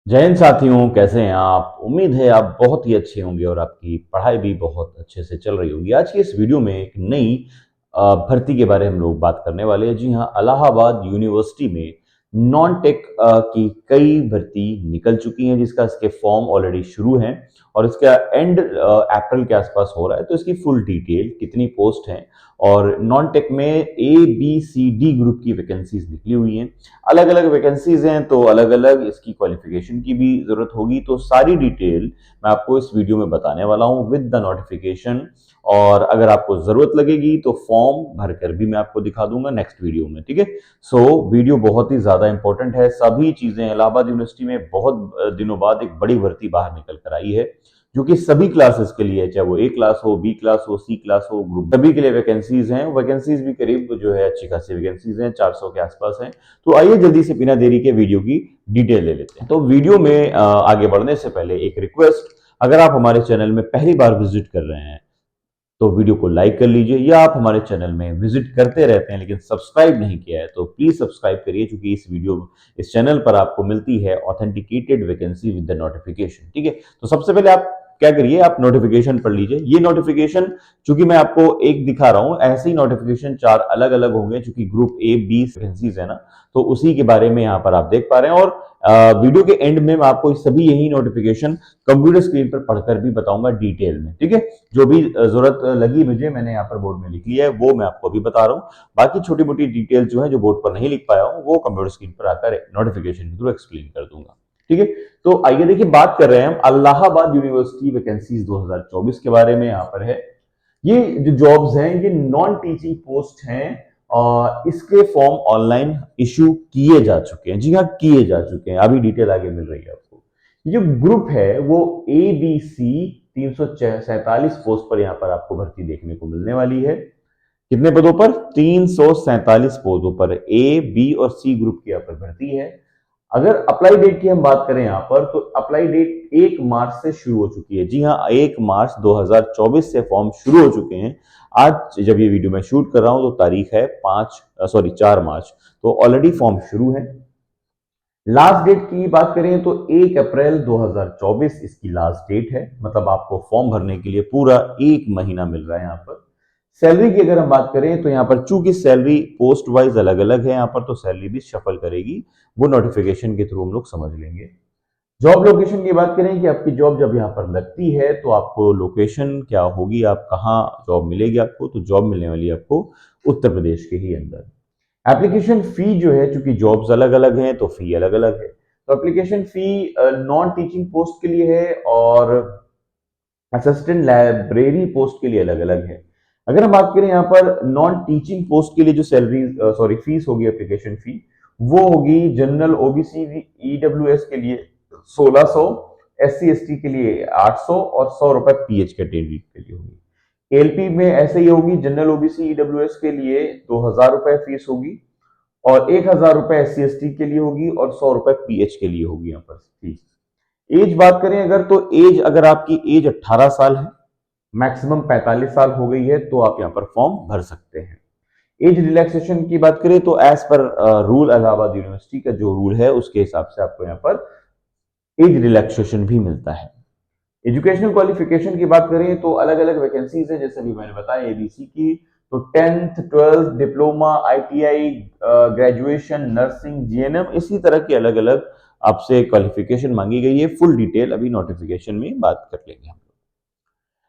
जय हिंद साथियों, कैसे हैं आप? उम्मीद है आप बहुत ही अच्छे होंगे और आपकी पढ़ाई भी बहुत अच्छे से चल रही होगी। आज की इस वीडियो में एक नई भर्ती के बारे में हम लोग बात करने वाले हैं। जी हाँ, इलाहाबाद यूनिवर्सिटी में नॉन टेक की कई भर्ती निकल चुकी हैं, जिसका इसके फॉर्म ऑलरेडी शुरू हैं और इसका एंड अप्रैल के आसपास हो रहा है। तो इसकी फुल डिटेल, कितनी पोस्ट हैं और नॉन टेक में A B C D group की वैकेंसीज निकली हुई हैं। अलग अलग वैकेंसीज हैं तो अलग अलग इसकी क्वालिफिकेशन की भी जरूरत होगी। तो सारी डिटेल मैं आपको इस वीडियो में बताने वाला हूं विद द नोटिफिकेशन। और अगर आपको जरूरत लगेगी तो फॉर्म भरकर भी मैं आपको दिखा दूंगा नेक्स्ट वीडियो में। ठीक है, सो वीडियो बहुत ही ज्यादा इंपॉर्टेंट है। सभी चीजें, इलाहाबाद यूनिवर्सिटी में बहुत दिनों बाद एक बड़ी भर्ती बाहर निकल कर आई है जो कि सभी क्लासेस के लिए, चाहे वो A क्लास हो, B क्लास हो, C क्लास हो, ग्रुप सभी के लिए वैकेंसीज हैं। वैकेंसीज भी करीब जो है अच्छी खासी वैकेंसीज हैं, 400 के आसपास हैं। तो आइए जल्दी से बिना देरी के वीडियो की डिटेल ले लेते हैं। तो वीडियो में आगे बढ़ने से पहले एक रिक्वेस्ट, अगर आप हमारे चैनल में पहली बार विजिट कर रहे हैं तो वीडियो को लाइक कर लीजिए, या आप हमारे चैनल में विजिट करते रहते हैं लेकिन सब्सक्राइब नहीं किया है तो प्लीज सब्सक्राइब करिए, क्योंकि इस चैनल पर आपको मिलती है authenticated vacancy with the notification. ठीक है, तो सबसे पहले आप क्या करिए, आप नोटिफिकेशन पढ़ लीजिए। ये नोटिफिकेशन चूंकि मैं आपको एक दिखा रहा हूं, ऐसे ही नोटिफिकेशन चार अलग अलग होंगे, चूंकि ग्रुप A B वैकेंसीज है ना, तो उसी के बारे में यहाँ पर आप देख पा रहे हैं। और वीडियो के एंड में मैं आपको सभी यही नोटिफिकेशन कंप्यूटर स्क्रीन पर पढ़कर भी बताऊंगा डिटेल में। ठीक है, जो भी जरूरत लगी मुझे, मैंने यहाँ पर बोर्ड में लिख लिया है, वो मैं आपको अभी बता रहा हूँ। बाकी छोटी मोटी डिटेल जो है, जो बोर्ड पर नहीं लिख पाया हूँ, वो कंप्यूटर स्क्रीन पर आकर नोटिफिकेशन के थ्रू एक्सप्लेन कर दूंगा। ठीक है, तो आइए देखिए, बात कर रहे हैं हम इलाहाबाद यूनिवर्सिटी वैकेंसीज 2024 के बारे में। यहाँ पर है, ये जो जॉब्स हैं ये नॉन टीचिंग पोस्ट हैं और इसके फॉर्म ऑनलाइन इशू किए जा चुके हैं। जी हाँ, किए जा चुके हैं, अभी डिटेल आगे मिल रही है आपको। ये जो ग्रुप है वो ABC 347 पोस्ट पर यहाँ पर आपको भर्ती देखने को मिलने वाली है। कितने पदों पर? 347 पदों पर A B और C ग्रुप की यहाँ पर भर्ती है। अगर अप्लाई डेट की हम बात करें यहाँ पर, तो अप्लाई डेट 1 मार्च से शुरू हो चुकी है। जी हाँ, 1 मार्च 2024 से फॉर्म शुरू हो चुके हैं। आज जब ये वीडियो मैं शूट कर रहा हूं तो तारीख है 4 मार्च, तो ऑलरेडी फॉर्म शुरू है। लास्ट डेट की बात करें तो 1 अप्रैल 2024 इसकी लास्ट डेट है। मतलब आपको फॉर्म भरने के लिए पूरा 1 महीना मिल रहा है। यहाँ पर सैलरी की अगर हम बात करें तो यहाँ पर चूंकि सैलरी पोस्ट वाइज अलग अलग है, यहाँ पर तो सैलरी भी शफल करेगी, वो नोटिफिकेशन के थ्रू हम लोग समझ लेंगे। जॉब लोकेशन की बात करें कि आपकी जॉब जब यहाँ पर लगती है तो आपको लोकेशन क्या होगी, आप कहाँ जॉब मिलेगी आपको, तो जॉब मिलने वाली है आपको उत्तर प्रदेश के ही अंदर। एप्लीकेशन फी जो है, चूंकि जॉब्स अलग अलग हैं तो फी अलग अलग है। तो application fee non teaching post के लिए है और असिस्टेंट लाइब्रेरी पोस्ट के लिए अलग अलग है। अगर हम बात करें यहाँ पर नॉन टीचिंग पोस्ट के लिए जो फीस होगी, एप्लीकेशन फी, वो होगी जनरल OBC EWS के लिए 1600, SC ST के लिए 800 और 100 रुपए PH कैटेगरी के लिए होगी। LP में ऐसे ही होगी, जनरल OBC EWS के लिए 2000 रुपए फीस होगी और 1000 रुपए SC ST के लिए होगी और 100 रुपए PH के लिए होगी यहाँ पर फीस। एज बात करें अगर, तो एज अगर आपकी एज 18 साल है, मैक्सिमम 45 साल हो गई है, तो आप यहाँ पर फॉर्म भर सकते हैं। एज रिलैक्सेशन की बात करें तो as per rule, Allahabad university का जो रूल है उसके हिसाब से आपको यहाँ पर एज रिलैक्सेशन भी मिलता है। एजुकेशनल क्वालिफिकेशन की बात करें तो अलग अलग वैकेंसीज है, जैसे भी मैंने बताया ABC की, तो 10th 12th diploma, ITI, graduation, nursing, GNM, इसी तरह की अलग अलग आपसे क्वालिफिकेशन मांगी गई है। फुल डिटेल अभी नोटिफिकेशन में बात कर लेंगे हम।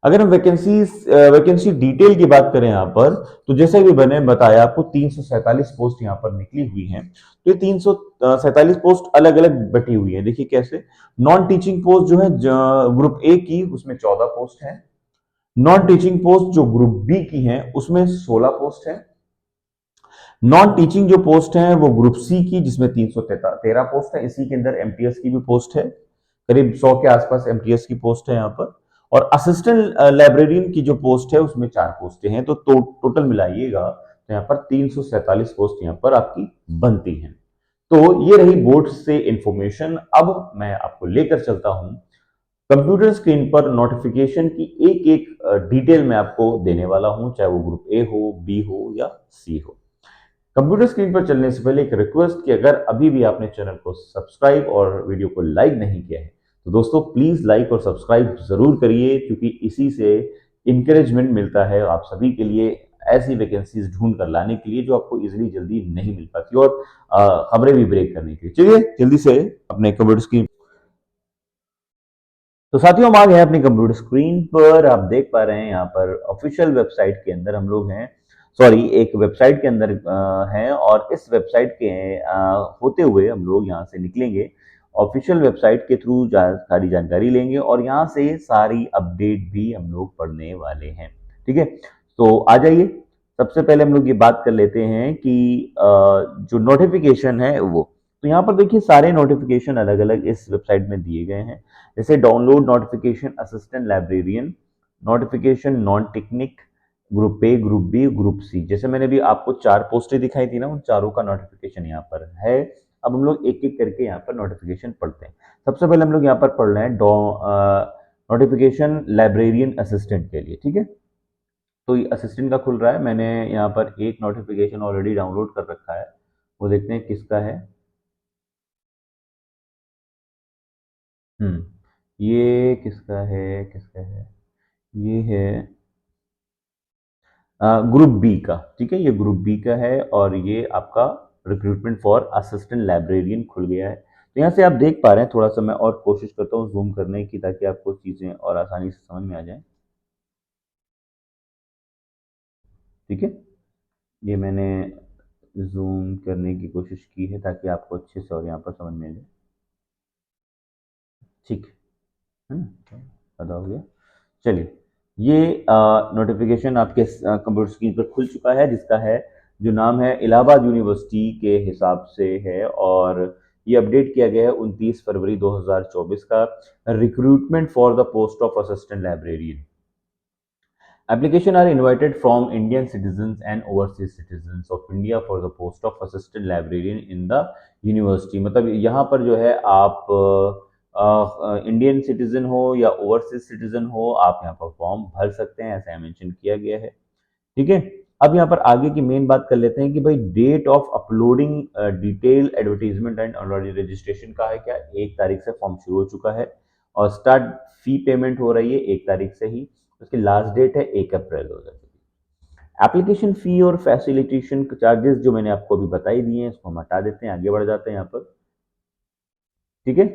अगर हम वैकेंसी डिटेल की बात करें यहाँ पर, तो जैसे भी मैंने बताया आपको 347 पोस्ट यहाँ पर निकली हुई हैं। तो ये 347 पोस्ट अलग अलग बटी हुई है। देखिए कैसे, नॉन टीचिंग पोस्ट जो है ग्रुप A की, उसमें 14 पोस्ट है। नॉन टीचिंग पोस्ट जो ग्रुप B की है उसमें 16 पोस्ट है। नॉन टीचिंग जो पोस्ट है वो ग्रुप C की, जिसमें 313 पोस्ट है। इसी के अंदर MTS की भी पोस्ट है, करीब 100 के आसपास MTS की पोस्ट है यहाँ पर। और असिस्टेंट लाइब्रेरियन की जो पोस्ट है उसमें 4 पोस्टें हैं। तो टोटल मिलाइएगा तो यहाँ पर 347 पोस्ट यहाँ पर आपकी बनती हैं। तो ये रही बोर्ड से इंफॉर्मेशन। अब मैं आपको लेकर चलता हूं कंप्यूटर स्क्रीन पर, नोटिफिकेशन की एक एक डिटेल मैं आपको देने वाला हूं, चाहे वो ग्रुप A हो, B हो या C हो। कंप्यूटर स्क्रीन पर चलने से पहले एक रिक्वेस्ट कि अगर अभी भी आपने चैनल को सब्सक्राइब और वीडियो को लाइक नहीं किया है तो दोस्तों प्लीज लाइक और सब्सक्राइब जरूर करिए, क्योंकि इसी से इंकरेजमेंट मिलता है आप सभी के लिए ऐसी वैकेंसीज ढूंढ कर लाने के लिए जो आपको इजीली जल्दी नहीं मिल पाती, और खबरें भी ब्रेक करने के लिए। चलिए जल्दी से अपने कंप्यूटर स्क्रीन, तो साथियों हम आ गए हैं अपनी कंप्यूटर स्क्रीन पर। आप देख पा रहे हैं यहाँ पर ऑफिशियल वेबसाइट के अंदर हम लोग हैं, सॉरी एक वेबसाइट के अंदर हैं, और इस वेबसाइट के होते हुए हम लोग यहाँ से निकलेंगे, ऑफिशियल वेबसाइट के थ्रू सारी जानकारी लेंगे और यहाँ से सारी अपडेट भी हम लोग पढ़ने वाले हैं। ठीक है, तो आ जाइए। सबसे पहले हम लोग ये बात कर लेते हैं कि जो नोटिफिकेशन है वो, तो यहाँ पर देखिए सारे नोटिफिकेशन अलग अलग इस वेबसाइट में दिए गए हैं। जैसे download notification assistant librarian, notification non technic, group A, group B, group C. जैसे मैंने भी आपको 4 पोस्टें दिखाई थी ना, उन चारों का नोटिफिकेशन यहाँ पर है। अब हम लोग एक एक करके यहाँ पर नोटिफिकेशन पढ़ते हैं। सबसे पहले हम लोग यहाँ पर पढ़ रहे हैं नोटिफिकेशन लाइब्रेरियन असिस्टेंट के लिए। ठीक है, तो ये असिस्टेंट का खुल रहा है। मैंने यहाँ पर एक नोटिफिकेशन ऑलरेडी डाउनलोड कर रखा है, वो देखते हैं किसका है। ये किसका है, किसका है, ये है ग्रुप बी का। ठीक है, ये ग्रुप बी का है और ये आपका रिक्रूटमेंट फॉर असिस्टेंट लाइब्रेरियन खुल गया है। तो यहाँ से आप देख पा रहे हैं, थोड़ा सा मैं और कोशिश करता हूँ जूम करने की ताकि आपको चीज़ें और आसानी से समझ में आ जाए। ठीक है, ये मैंने जूम करने की कोशिश की है ताकि आपको अच्छे से और यहाँ पर समझ में आ जाए। ठीक है, ज़्यादा हो गया। चलिए, ये नोटिफिकेशन आपके कंप्यूटर स्क्रीन पर खुल चुका है, जिसका है जो नाम है इलाहाबाद यूनिवर्सिटी के हिसाब से है, और ये अपडेट किया गया है 29 फरवरी 2024 का। Recruitment for the post of assistant librarian, application are invited from Indian citizens and overseas citizens of India for the post of assistant librarian in the university। मतलब यहाँ पर जो है आप इंडियन सिटीजन हो या ओवरसीज सिटीजन हो, आप यहाँ पर फॉर्म भर सकते हैं, ऐसा मेंशन किया गया है। ठीक है, अब यहाँ पर आगे की मेन बात कर लेते हैं कि भाई date of uploading detail advertisement and already registration का है क्या, 1 तारीख से फॉर्म शुरू हो चुका है और स्टार्ट फी पेमेंट हो रही है 1 तारीख से ही। उसकी लास्ट डेट है 1 अप्रैल 2024। एप्लीकेशन फी और फैसिलिटेशन चार्जेस जो मैंने आपको अभी बताई दिए हैं, इसको हम हटा देते हैं, आगे बढ़ जाते हैं यहाँ पर। ठीक है,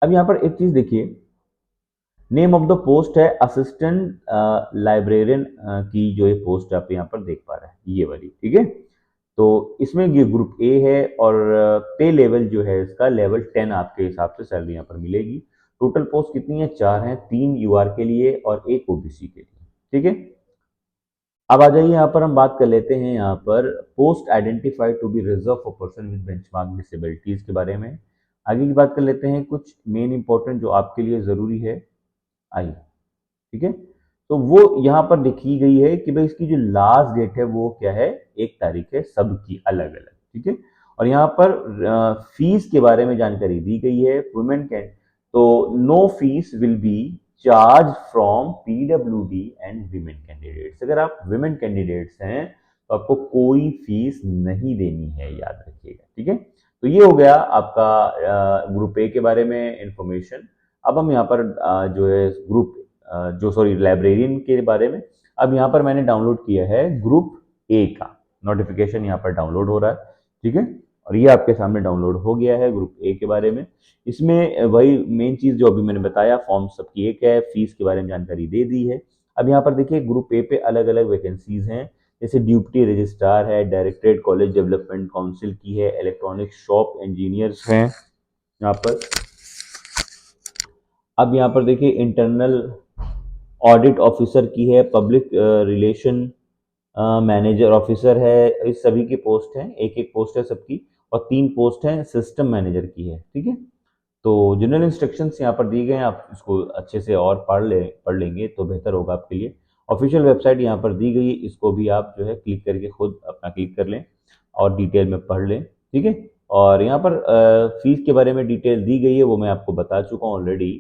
अब यहाँ पर एक चीज देखिए, नेम ऑफ द पोस्ट है असिस्टेंट लाइब्रेरियन की जो ये पोस्ट आप यहाँ पर देख पा रहे हैं, ये वाली। ठीक है, तो इसमें ये ग्रुप ए है और पे लेवल जो है इसका लेवल 10 आपके हिसाब से सैलरी यहाँ पर मिलेगी। टोटल पोस्ट कितनी है, 4 हैं, 3 यूआर के लिए और 1 ओबीसी के लिए। ठीक है, अब आ जाइए यहाँ पर हम बात कर लेते हैं यहाँ पर post identified to be reserve for person with benchmark disabilities के बारे में। आगे की बात कर लेते हैं, कुछ मेन इंपॉर्टेंट जो आपके लिए जरूरी है। आइए, ठीक है, तो वो यहाँ पर लिखी गई है कि भाई इसकी जो लास्ट डेट है वो क्या है, 1 तारीख है, सबकी अलग अलग। ठीक है, और यहाँ पर फीस के बारे में जानकारी दी गई है। वुमेन कैन, तो no fee will be charge from PWD and women candidates. अगर आप विमेन कैंडिडेट्स हैं तो आपको कोई फीस नहीं देनी है, याद रखिएगा। ठीक है, तो ये हो गया आपका ग्रुप ए के बारे में इंफॉर्मेशन। अब हम यहाँ पर जो है ग्रुप जो सॉरी लाइब्रेरियन के बारे में, अब यहाँ पर मैंने डाउनलोड किया है ग्रुप ए का नोटिफिकेशन, यहाँ पर डाउनलोड हो रहा है। ठीक है, और ये आपके सामने डाउनलोड हो गया है ग्रुप ए के बारे में। इसमें वही मेन चीज जो अभी मैंने बताया, फॉर्म सबकी एक है, फीस के बारे में जानकारी दे दी है। अब यहाँ पर देखिए ग्रुप ए पे अलग अलग वैकेंसीज हैं, जैसे ड्यूटी रजिस्ट्रार है, डायरेक्टरेट कॉलेज डेवलपमेंट काउंसिल की है, इलेक्ट्रॉनिक शॉप इंजीनियर्स हैं यहाँ पर। अब यहाँ पर देखिए इंटरनल ऑडिट ऑफिसर की है, पब्लिक रिलेशन मैनेजर ऑफिसर है, इस सभी की पोस्ट है, एक एक पोस्ट है सबकी, और 3 पोस्ट है सिस्टम मैनेजर की है। ठीक है, तो जनरल इंस्ट्रक्शंस यहाँ पर दिए गए हैं, आप इसको अच्छे से और पढ़ लेंगे तो बेहतर होगा आपके लिए। ऑफिशियल वेबसाइट यहाँ पर दी गई है, इसको भी आप जो है क्लिक करके खुद अपना क्लिक कर लें और डिटेल में पढ़ लें। ठीक है, और यहाँ पर फीस के बारे में डिटेल दी गई है, वो मैं आपको बता चुका हूँ ऑलरेडी।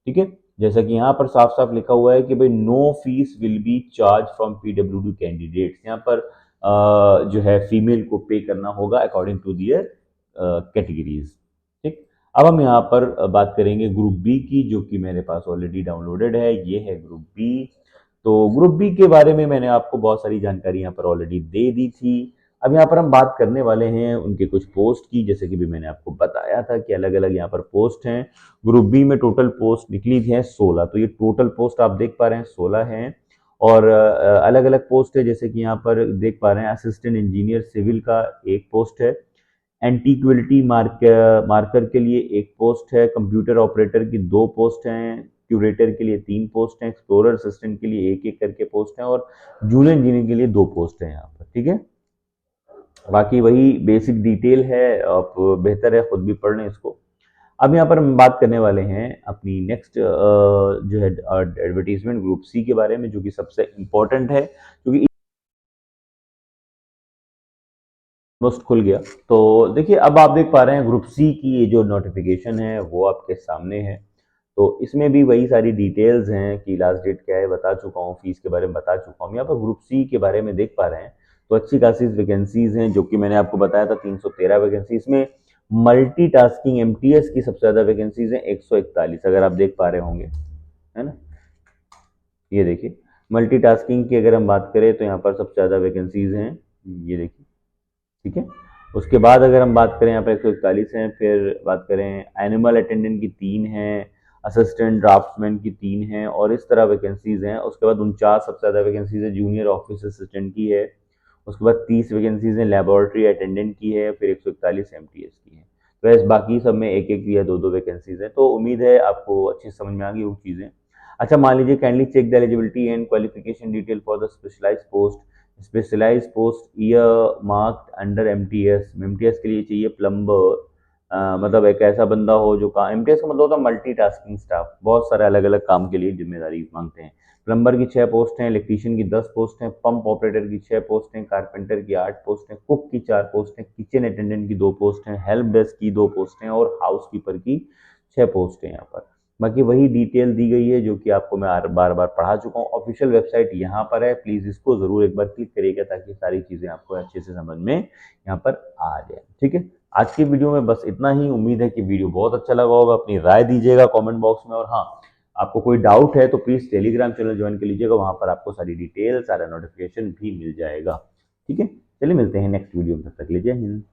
ठीक है, जैसा कि यहाँ पर साफ साफ लिखा हुआ है कि भाई no fee will be charge from PWD candidates. यहाँ पर जो है फीमेल को पे करना होगा अकॉर्डिंग टू दियर कैटेगरीज। ठीक, अब हम यहाँ पर बात करेंगे ग्रुप बी की, जो कि मेरे पास ऑलरेडी डाउनलोडेड है। ये है ग्रुप बी। तो ग्रुप बी के बारे में मैंने आपको बहुत सारी जानकारी यहाँ पर ऑलरेडी दे दी थी। अब यहाँ पर हम बात करने वाले हैं उनके कुछ पोस्ट की, जैसे कि भी मैंने आपको बताया था कि अलग अलग यहाँ पर पोस्ट हैं। ग्रुप बी में टोटल पोस्ट निकली थी 16, तो ये टोटल पोस्ट आप देख पा रहे हैं 16 हैं। और अलग अलग पोस्ट है, जैसे कि यहाँ पर देख पा रहे हैं असिस्टेंट इंजीनियर सिविल का एक पोस्ट है, एंटीक्वलिटी मार्कर के लिए एक पोस्ट है, कंप्यूटर ऑपरेटर की 2 पोस्ट हैं, क्यूरेटर के लिए 3 पोस्ट हैं, एक्सप्लोरर असिस्टेंट के लिए एक एक करके पोस्ट हैं, और जूनियर इंजीनियर के लिए 2 पोस्ट हैं यहाँ पर। ठीक है, बाकी वही बेसिक डिटेल है, आप बेहतर है खुद भी पढ़ लें इसको। अब यहाँ पर हम बात करने वाले हैं अपनी नेक्स्ट जो है एडवर्टीजमेंट ग्रुप सी के बारे में, जो कि सबसे इम्पोर्टेंट है, क्योंकि ऑलमोस्ट खुल गया। तो देखिए, अब आप देख पा रहे हैं ग्रुप सी की ये जो नोटिफिकेशन है वो आपके सामने है। तो इसमें भी वही सारी डिटेल्स हैं कि लास्ट डेट क्या है बता चुका हूँ, फीस के बारे में बता चुका हूँ। यहाँ पर ग्रुप सी के बारे में देख पा रहे हैं तो अच्छी खासी वैकेंसीज हैं, जो कि मैंने आपको बताया था 313 वैकेंसी। इसमें मल्टीटास्किंग एमटीएस की सबसे ज़्यादा वैकेंसीज हैं 141, अगर आप देख पा रहे होंगे, है ना। ये देखिए, मल्टीटास्किंग की अगर हम बात करें तो यहाँ पर सबसे ज़्यादा वैकेंसीज हैं, ये देखिए। ठीक है, उसके बाद अगर हम बात करें यहाँ पर 141 हैं, फिर बात करें एनिमल अटेंडेंट की 3 हैं, असिस्टेंट ड्राफ्ट्समैन की 3 हैं, और इस तरह वैकेंसीज हैं। उसके बाद 49 सबसे ज़्यादा वैकेंसीज है जूनियर ऑफिस असिस्टेंट की है। उसके बाद 30 वैकेंसीज हैं लेबोरेटरी अटेंडेंट की है, फिर 141 एमटीएस की है। तो ऐसे बाकी सब में एक एक या दो दो वैकेंसीज हैं। तो उम्मीद है आपको अच्छी समझ में आ गई वो चीज़ें। अच्छा, मान लीजिए kindly check the eligibility and qualification detail for the specialised post year marked under MTS. MTS के लिए चाहिए प्लम्बर, मतलब एक ऐसा बंदा हो जो काम, एमटीएस का मतलब होता है मल्टीटास्किंग स्टाफ, बहुत सारे अलग अलग काम के लिए जिम्मेदारी मांगते हैं। प्लम्बर की 6 पोस्ट हैं, इलेक्ट्रीशियन की 10 पोस्ट हैं, पंप ऑपरेटर की 6 पोस्ट हैं, कारपेंटर की 8 पोस्ट हैं, कुक की 4 पोस्ट हैं, किचन अटेंडेंट की 2 पोस्ट हैं, हेल्प डेस्क की 2 पोस्ट हैं, और हाउसकीपर की 6 पोस्ट हैं यहाँ पर। बाकी वही डिटेल दी गई है जो कि आपको मैं बार बार पढ़ा चुका हूँ। ऑफिशियल वेबसाइट यहाँ पर है, प्लीज़ इसको ज़रूर एक बार क्लिक करिएगा ताकि सारी चीज़ें आपको अच्छे से समझ में यहाँ पर आ जाए। ठीक है, आज की वीडियो में बस इतना ही। उम्मीद है कि वीडियो बहुत अच्छा लगा होगा। अपनी राय दीजिएगा कमेंट बॉक्स में, और हाँ, आपको कोई डाउट है तो प्लीज़ टेलीग्राम चैनल ज्वाइन कर लीजिएगा, वहाँ पर आपको सारी डिटेल सारा नोटिफिकेशन भी मिल जाएगा। ठीक है, चलिए मिलते हैं नेक्स्ट वीडियो में, तब तक लीजिए हिंद।